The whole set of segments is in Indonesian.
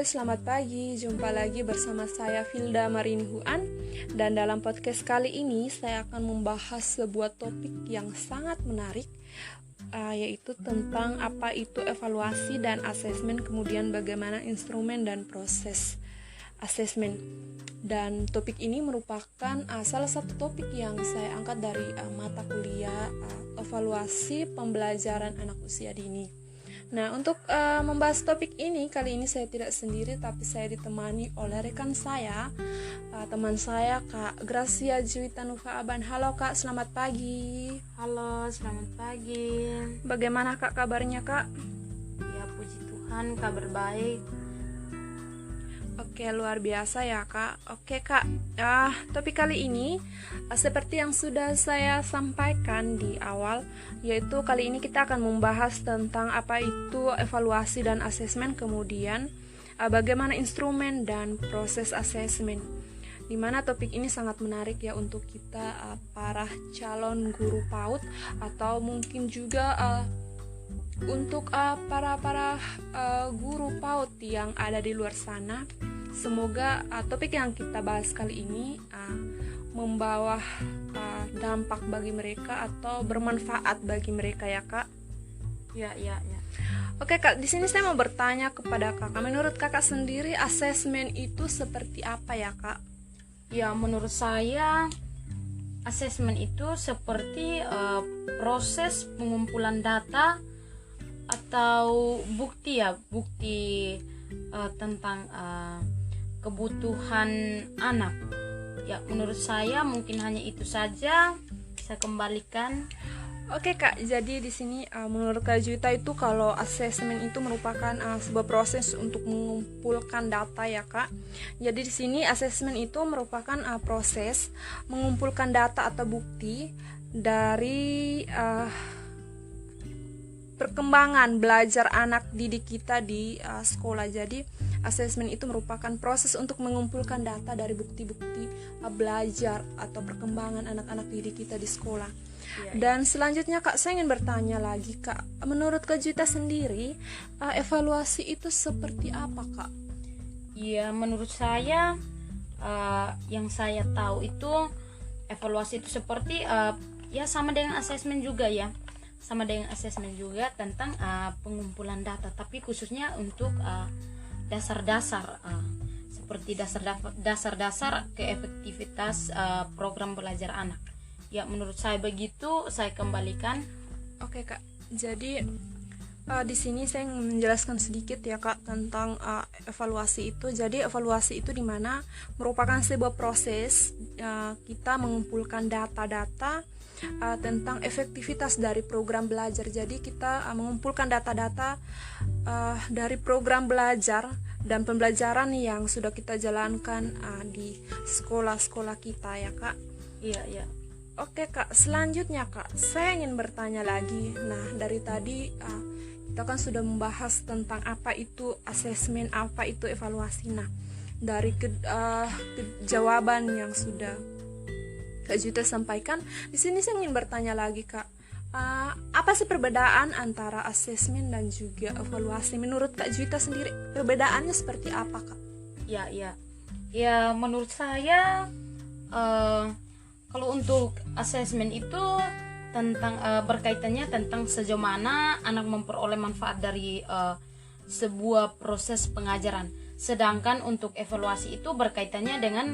selamat pagi. Jumpa lagi bersama saya Filda Marini Huan. Dan dalam podcast kali ini saya akan membahas sebuah topik yang sangat menarik, yaitu tentang apa itu evaluasi dan asesmen, kemudian bagaimana instrumen dan proses asesmen. Dan topik ini merupakan salah satu topik yang saya angkat dari mata kuliah evaluasi pembelajaran anak usia dini. Nah, untuk membahas topik ini, kali ini saya tidak sendiri, tapi saya ditemani oleh rekan saya, teman saya, Kak Gracia Juwita Nufa Aban. Halo Kak, selamat pagi. Halo, selamat pagi. Bagaimana Kak kabarnya Kak? Ya, puji Tuhan, kabar baik. Oke, luar biasa ya Kak. Oke Kak, topik kali ini seperti yang sudah saya sampaikan di awal, yaitu kali ini kita akan membahas tentang apa itu evaluasi dan asesmen, kemudian bagaimana instrumen dan proses asesmen. Dimana topik ini sangat menarik ya untuk kita para calon guru PAUD, atau mungkin juga untuk para guru PAUD yang ada di luar sana. Semoga topik yang kita bahas kali ini membawa dampak bagi mereka atau bermanfaat bagi mereka ya Kak. Ya. Oke Kak, di sini saya mau bertanya kepada Kakak. Menurut Kakak sendiri asesmen itu seperti apa ya Kak? Ya, menurut saya asesmen itu seperti proses pengumpulan data atau bukti tentang kebutuhan anak. Ya, menurut saya mungkin hanya itu saja. Saya kembalikan. Oke Kak, jadi di sini menurut Kak Juwita itu kalau asesmen itu merupakan sebuah proses untuk mengumpulkan data ya Kak. Jadi di sini asesmen itu merupakan proses mengumpulkan data atau bukti dari perkembangan belajar anak didik kita di sekolah. Jadi asesmen itu merupakan proses untuk mengumpulkan data dari bukti-bukti belajar atau perkembangan anak-anak didik kita di sekolah. Dan selanjutnya Kak, saya ingin bertanya lagi Kak, menurut Kak Juwita sendiri evaluasi itu seperti apa Kak? Ya, menurut saya yang saya tahu itu evaluasi itu seperti ya sama dengan asesmen juga ya. Sama dengan asesmen juga tentang pengumpulan data, tapi khususnya untuk dasar-dasar seperti dasar-dasar keefektivitas program belajar anak. Ya, menurut saya begitu. Saya kembalikan. Oke Kak, jadi di sini saya ingin menjelaskan sedikit ya Kak tentang evaluasi itu. Jadi evaluasi itu dimana merupakan sebuah proses kita mengumpulkan data-data tentang efektivitas dari program belajar. Jadi kita mengumpulkan data-data dari program belajar dan pembelajaran yang sudah kita jalankan di sekolah-sekolah kita ya Kak. Iya. Oke Kak, selanjutnya Kak, saya ingin bertanya lagi. Nah, dari tadi kita kan sudah membahas tentang apa itu asesmen, apa itu evaluasi. Nah, dari jawaban yang sudah Kak Juwita sampaikan, di sini saya ingin bertanya lagi Kak, apa sih perbedaan antara asesmen dan juga evaluasi? Menurut Kak Juwita sendiri perbedaannya seperti apa Kak? Ya, menurut saya kalau untuk asesmen itu tentang berkaitannya tentang sejauh mana anak memperoleh manfaat dari sebuah proses pengajaran. Sedangkan untuk evaluasi itu berkaitannya dengan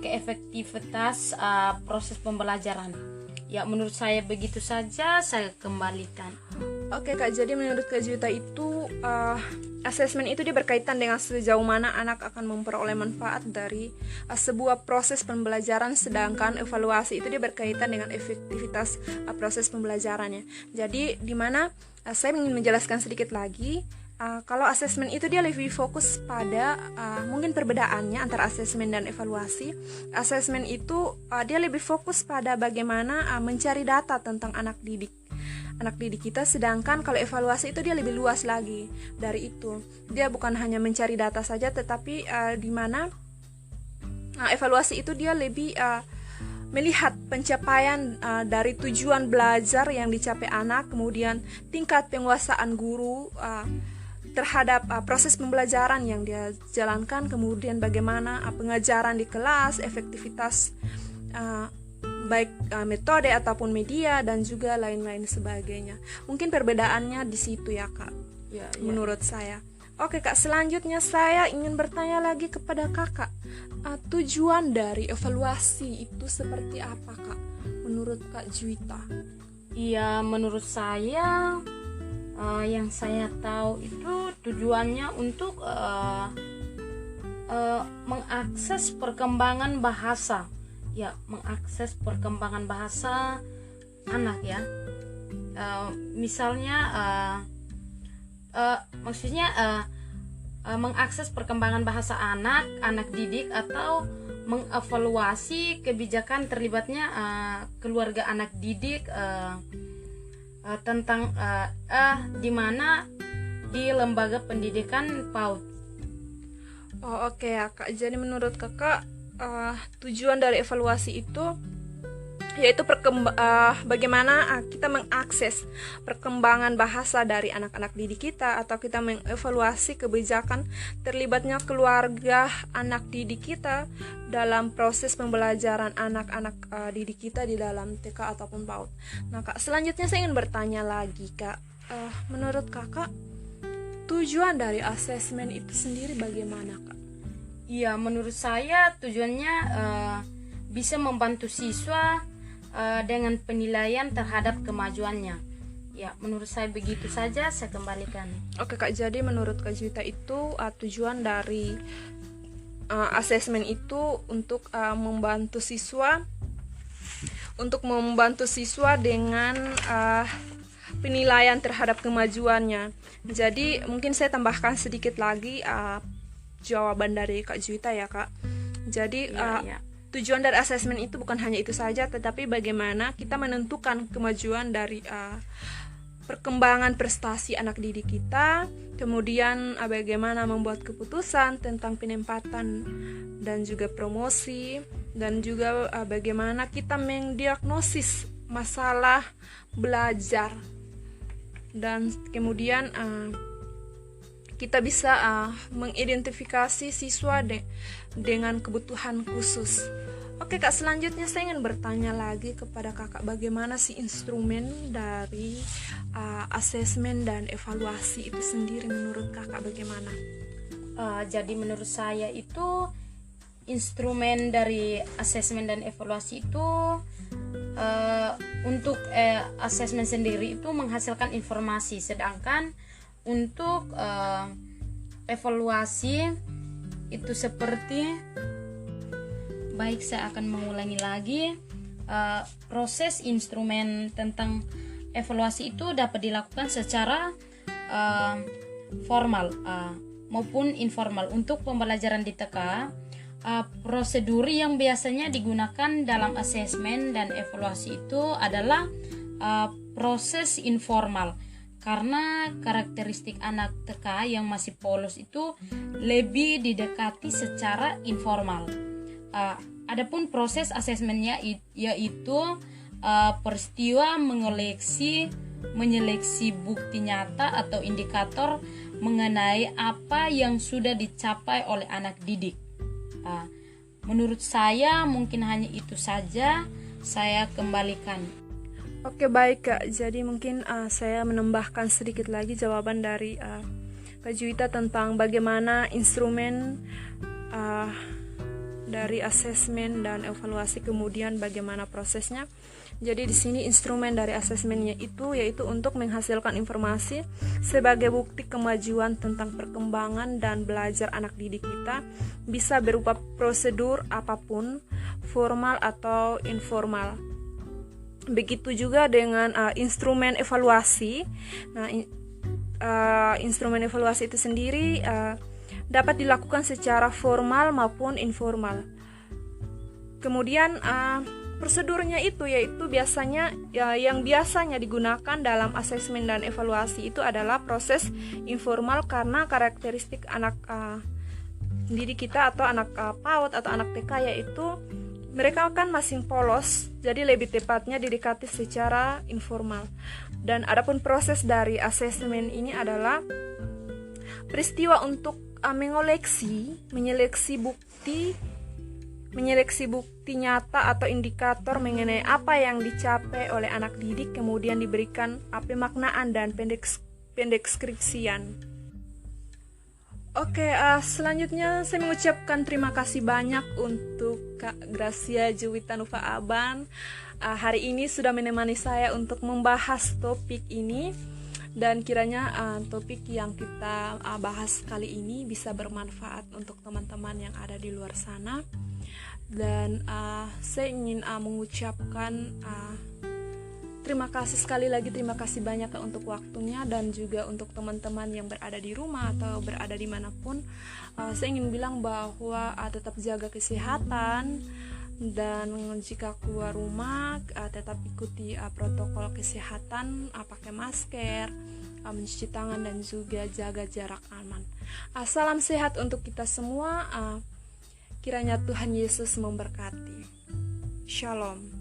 keefektivitas proses pembelajaran. Ya, menurut saya begitu saja. Saya kembalikan. Oke Kak, jadi menurut Kak Juwita itu asesmen itu dia berkaitan dengan sejauh mana anak akan memperoleh manfaat dari sebuah proses pembelajaran, sedangkan evaluasi itu dia berkaitan dengan efektivitas proses pembelajarannya. Jadi di mana saya ingin menjelaskan sedikit lagi. Kalau asesmen itu dia lebih fokus pada mungkin perbedaannya antara asesmen dan evaluasi. Asesmen itu dia lebih fokus pada bagaimana mencari data tentang anak didik kita, sedangkan kalau evaluasi itu dia lebih luas lagi dari itu. Dia bukan hanya mencari data saja, tetapi di mana evaluasi itu dia lebih melihat pencapaian dari tujuan belajar yang dicapai anak, kemudian tingkat penguasaan guru terhadap proses pembelajaran yang dia jalankan, kemudian bagaimana pengajaran di kelas, efektivitas baik metode ataupun media dan juga lain-lain sebagainya. Mungkin perbedaannya di situ ya Kak, menurut saya. Oke Kak, selanjutnya saya ingin bertanya lagi kepada Kakak, tujuan dari evaluasi itu seperti apa Kak, menurut Kak Juwita? Iya, menurut saya yang saya tahu itu tujuannya untuk mengakses perkembangan bahasa, ya, mengakses perkembangan bahasa anak ya. Misalnya maksudnya mengakses perkembangan bahasa anak didik, atau mengevaluasi kebijakan terlibatnya keluarga anak didik tentang di mana di lembaga pendidikan PAUD. Oh oke ya Kak, jadi menurut Kakak tujuan dari evaluasi itu yaitu bagaimana kita mengakses perkembangan bahasa dari anak-anak didik kita, atau kita mengevaluasi kebijakan terlibatnya keluarga anak didik kita dalam proses pembelajaran anak-anak didik kita di dalam TK ataupun PAUD. Nah Kak, selanjutnya saya ingin bertanya lagi Kak, menurut Kakak tujuan dari asesmen itu sendiri bagaimana Kak? Iya, menurut saya tujuannya bisa membantu siswa dengan penilaian terhadap kemajuannya. Ya, menurut saya begitu saja, saya kembalikan. Oke Kak, jadi menurut Kak Juwita itu tujuan dari asesmen itu untuk membantu siswa dengan penilaian terhadap kemajuannya. Jadi mungkin saya tambahkan sedikit lagi jawaban dari Kak Juwita ya Kak. Jadi tujuan dari asesmen itu bukan hanya itu saja, tetapi bagaimana kita menentukan kemajuan dari perkembangan prestasi anak didik kita, kemudian bagaimana membuat keputusan tentang penempatan dan juga promosi, dan juga bagaimana kita mendiagnosis masalah belajar, dan kemudian kita bisa mengidentifikasi siswa dengan kebutuhan khusus. Oke Kak, selanjutnya saya ingin bertanya lagi kepada Kakak, bagaimana sih instrumen dari asesmen dan evaluasi itu sendiri menurut Kakak bagaimana? Jadi menurut saya itu instrumen dari asesmen dan evaluasi itu untuk asesmen sendiri itu menghasilkan informasi, sedangkan untuk evaluasi itu seperti, baik saya akan mengulangi lagi, proses instrumen tentang evaluasi itu dapat dilakukan secara formal maupun informal. Untuk pembelajaran di TK, prosedur yang biasanya digunakan dalam asesmen dan evaluasi itu adalah proses informal, karena karakteristik anak TK yang masih polos itu lebih didekati secara informal. Adapun proses asesmennya yaitu peristiwa menyeleksi bukti nyata atau indikator mengenai apa yang sudah dicapai oleh anak didik. Menurut saya mungkin hanya itu saja, saya kembalikan. Oke baik Kak, jadi mungkin saya menambahkan sedikit lagi jawaban dari Kak Juwita tentang bagaimana instrumen dari asesmen dan evaluasi, kemudian bagaimana prosesnya. Jadi di sini instrumen dari asesmennya itu yaitu untuk menghasilkan informasi sebagai bukti kemajuan tentang perkembangan dan belajar anak didik kita, bisa berupa prosedur apapun, formal atau informal. Begitu juga dengan instrumen evaluasi. Nah, instrumen evaluasi itu sendiri dapat dilakukan secara formal maupun informal. Kemudian prosedurnya itu yaitu biasanya yang biasanya digunakan dalam asesmen dan evaluasi itu adalah proses informal, karena karakteristik anak didik kita atau anak PAUD atau anak TK yaitu mereka kan masih polos, jadi lebih tepatnya didekati secara informal. Dan adapun proses dari asesmen ini adalah peristiwa untuk menyeleksi bukti nyata atau indikator mengenai apa yang dicapai oleh anak didik, kemudian diberikan pemaknaan dan pendeskripsian. Oke, selanjutnya saya mengucapkan terima kasih banyak untuk Kak Gracia Juwita-Nuva Aban. Hari ini sudah menemani saya untuk membahas topik ini, dan kiranya topik yang kita bahas kali ini bisa bermanfaat untuk teman-teman yang ada di luar sana. Dan saya ingin mengucapkan terima kasih sekali lagi, terima kasih banyak untuk waktunya, dan juga untuk teman-teman yang berada di rumah atau berada dimanapun. Saya ingin bilang bahwa tetap jaga kesehatan, dan jika keluar rumah tetap ikuti protokol kesehatan, pakai masker, mencuci tangan, dan juga jaga jarak aman. Salam sehat untuk kita semua. Kiranya Tuhan Yesus memberkati. Shalom.